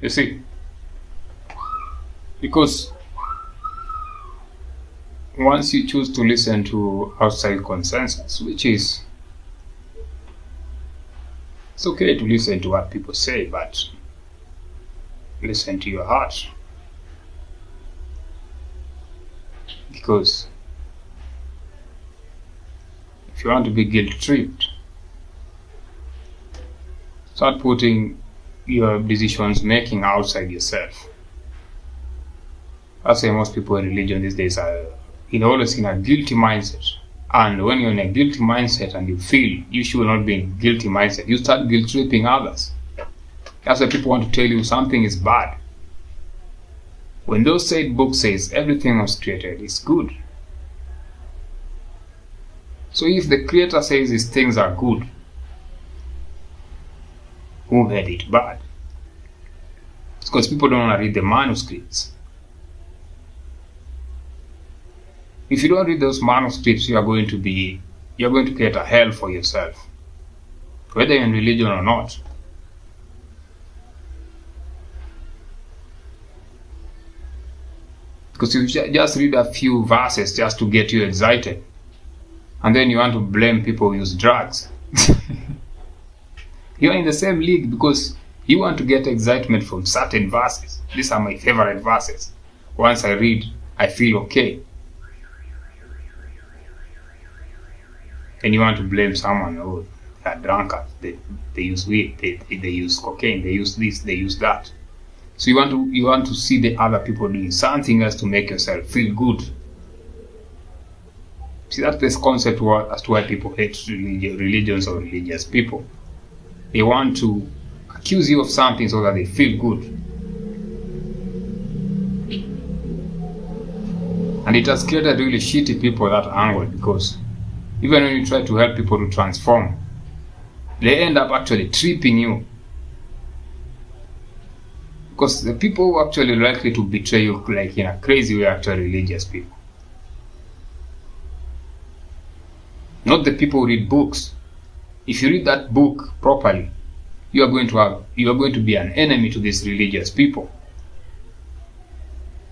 You see, because once you choose to listen to outside consensus, which is, it's okay to listen to what people say, but listen to your heart. Because if you want to be guilt-tripped, start putting your decisions making outside yourself. That's why most people in religion these days are always in a guilty mindset. And when you're in a guilty mindset and you feel you should not be in guilty mindset, you start guilt-tripping others. That's why people want to tell you something is bad. When those said book says everything was created is good. So if the creator says these things are good, who made it bad? It's because people don't want to read the manuscripts. If you don't read those manuscripts, you are going to create a hell for yourself, whether you're in religion or not. Because you just read a few verses just to get you excited, and then you want to blame people who use drugs. You're in the same league because you want to get excitement from certain verses. These are my favorite verses. Once I read, I feel okay. And you want to blame someone, oh, they're drunkards, they use weed, they use cocaine, they use this, they use that. So you want to see the other people doing something else to make yourself feel good. See, that's this concept as to why people hate religions or religious people. They want to accuse you of something so that they feel good. And it has created really shitty people that angle, because even when you try to help people to transform, they end up actually tripping you. Because the people who are actually likely to betray you like in a crazy way are actually religious people. Not the people who read books. If you read that book properly, you are going to be an enemy to these religious people.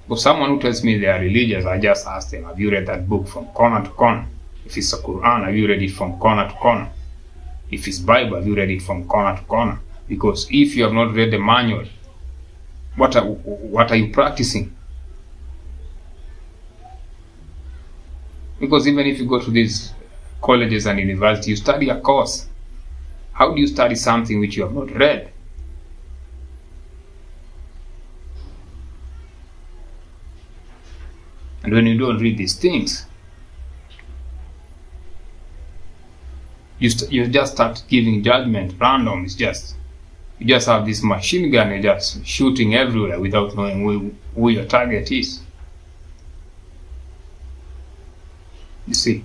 But someone who tells me they are religious, I just ask them, have you read that book from corner to corner? If it's a Quran, have you read it from corner to corner? If it's Bible, have you read it from corner to corner? Because if you have not read the manual, what are you practicing? Because even if you go to these colleges and universities, you study a course. How do you study something which you have not read? And when you don't read these things, you just start giving judgment random. You just have this machine gun and just shooting everywhere without knowing who your target is. You see?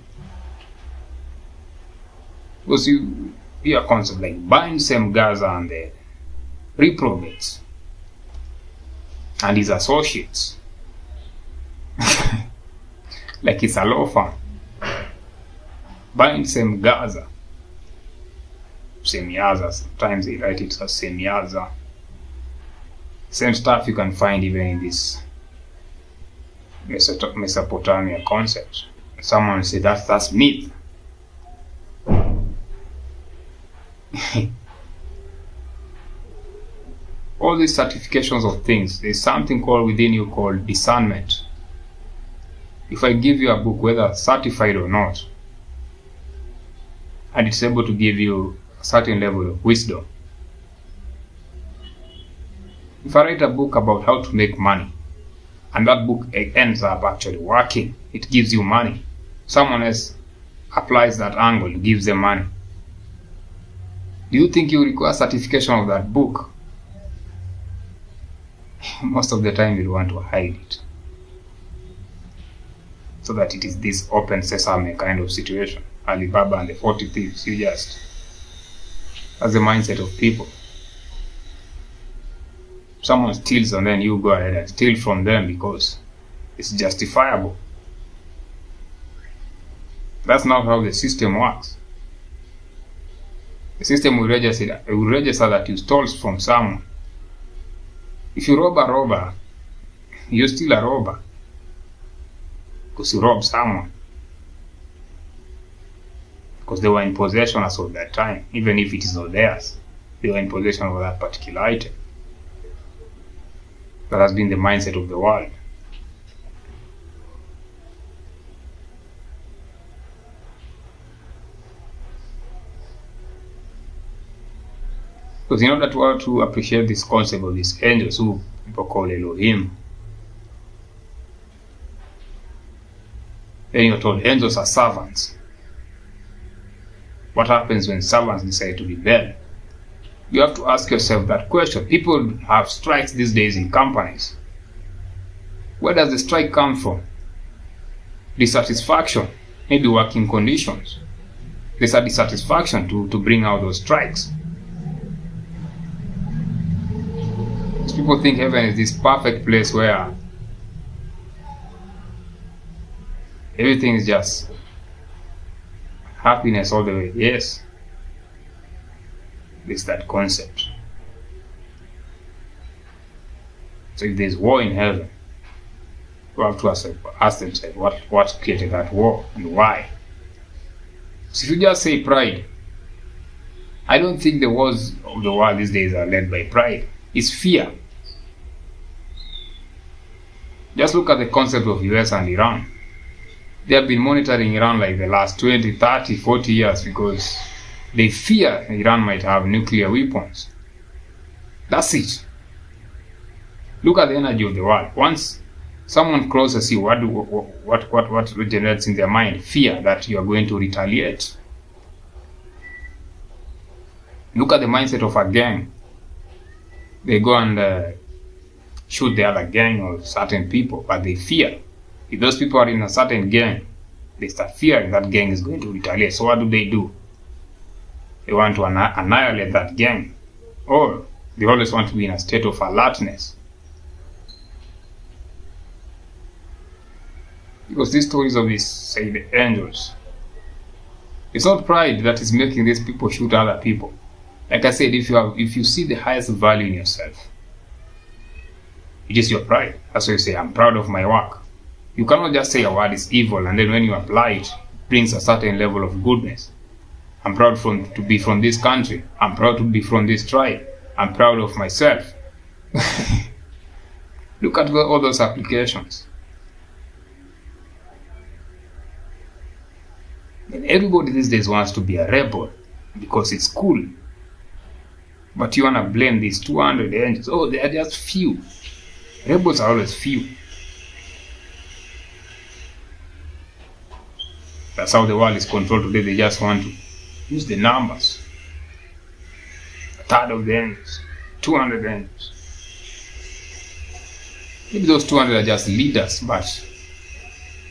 Because you hear concepts like bind Sam Gaza and the reprobates and his associates. Like it's a law firm. Bind Sam Gaza. Semyaza, sometimes they write it as Semyaza. Same stuff you can find even in this Mesopotamia concept. Someone say that's myth. All these certifications of things, there's something called within you called discernment. If I give you a book, whether certified or not, and it's able to give you a certain level of wisdom. If I write a book about how to make money, and that book ends up actually working, it gives you money. Someone else applies that angle, gives them money. Do you think you require certification of that book? Most of the time you want to hide it, so that it is this open sesame kind of situation. Alibaba and the 40 thieves, that's the mindset of people. Someone steals and then you go ahead and steal from them because it's justifiable. That's not how the system works. The system will register that you stole from someone. If you rob a robber, you're still a robber because you robbed someone, because they were in possession as of that time. Even if it is not theirs, they were in possession of that particular item. That has been the mindset of the world. Because in order to appreciate this concept of these angels who people call Elohim, then you're told angels are servants. What happens when servants decide to rebel? You have to ask yourself that question. People have strikes these days in companies. Where does the strike come from? Dissatisfaction, maybe working conditions. There's a dissatisfaction to bring out those strikes. People think heaven is this perfect place where everything is just happiness all the way. Yes, there's that concept. So if there's war in heaven, you have to ask themselves what created that war and why. So if you just say pride, I don't think the wars of the world these days are led by pride. It's fear. Just look at the concept of US and Iran. They have been monitoring Iran like the last 20, 30, 40 years because they fear Iran might have nuclear weapons. That's it. Look at the energy of the world. Once someone crosses you, what generates in their mind? Fear that you are going to retaliate. Look at the mindset of a gang. They go and shoot the other gang or certain people, but they fear. If those people are in a certain gang, they start fearing that gang is going to retaliate. So what do? They want to annihilate that gang. Or they always want to be in a state of alertness. Because these stories of these, say, the angels, it's not pride that is making these people shoot other people. Like I said, if you see the highest value in yourself, it is your pride. That's why you say, I'm proud of my work. You cannot just say a word is evil and then when you apply it, it brings a certain level of goodness. I'm proud to be from this country. I'm proud to be from this tribe. I'm proud of myself. Look at all those applications. And everybody these days wants to be a rebel because it's cool. But you want to blame these 200 angels. Oh, they are just few. Rebels are always few. That's how the world is controlled today. They just want to use the numbers. A third of the angels. 200 angels. Maybe those 200 are just leaders, but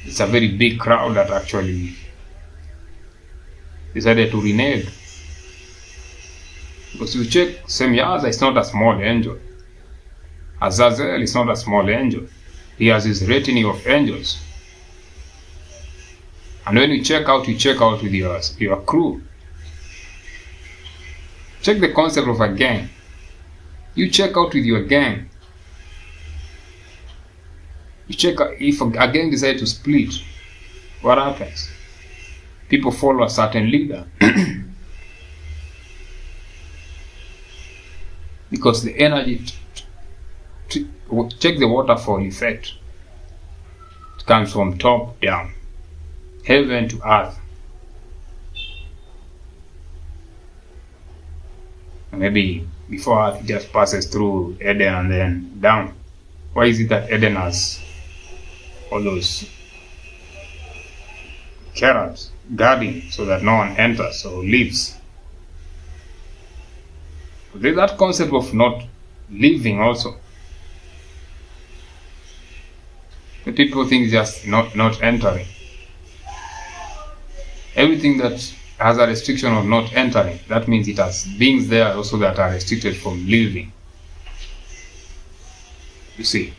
it's a very big crowd that actually decided to renege. Because if you check, Semyaza is not a small angel. Azazel is not a small angel. He has his retinue of angels. And when you check out with your crew. Check the concept of a gang. You check out with your gang. You check if a gang decides to split, what happens? People follow a certain leader. Because the energy, check the waterfall effect. It comes from top down, heaven to earth. And maybe before earth it just passes through Eden and then down. Why is it that Eden has all those cherubs guarding so that no one enters or leaves? There's that concept of not leaving also. The people think just not entering. Everything that has a restriction of not entering, that means it has beings there also that are restricted from leaving. You see.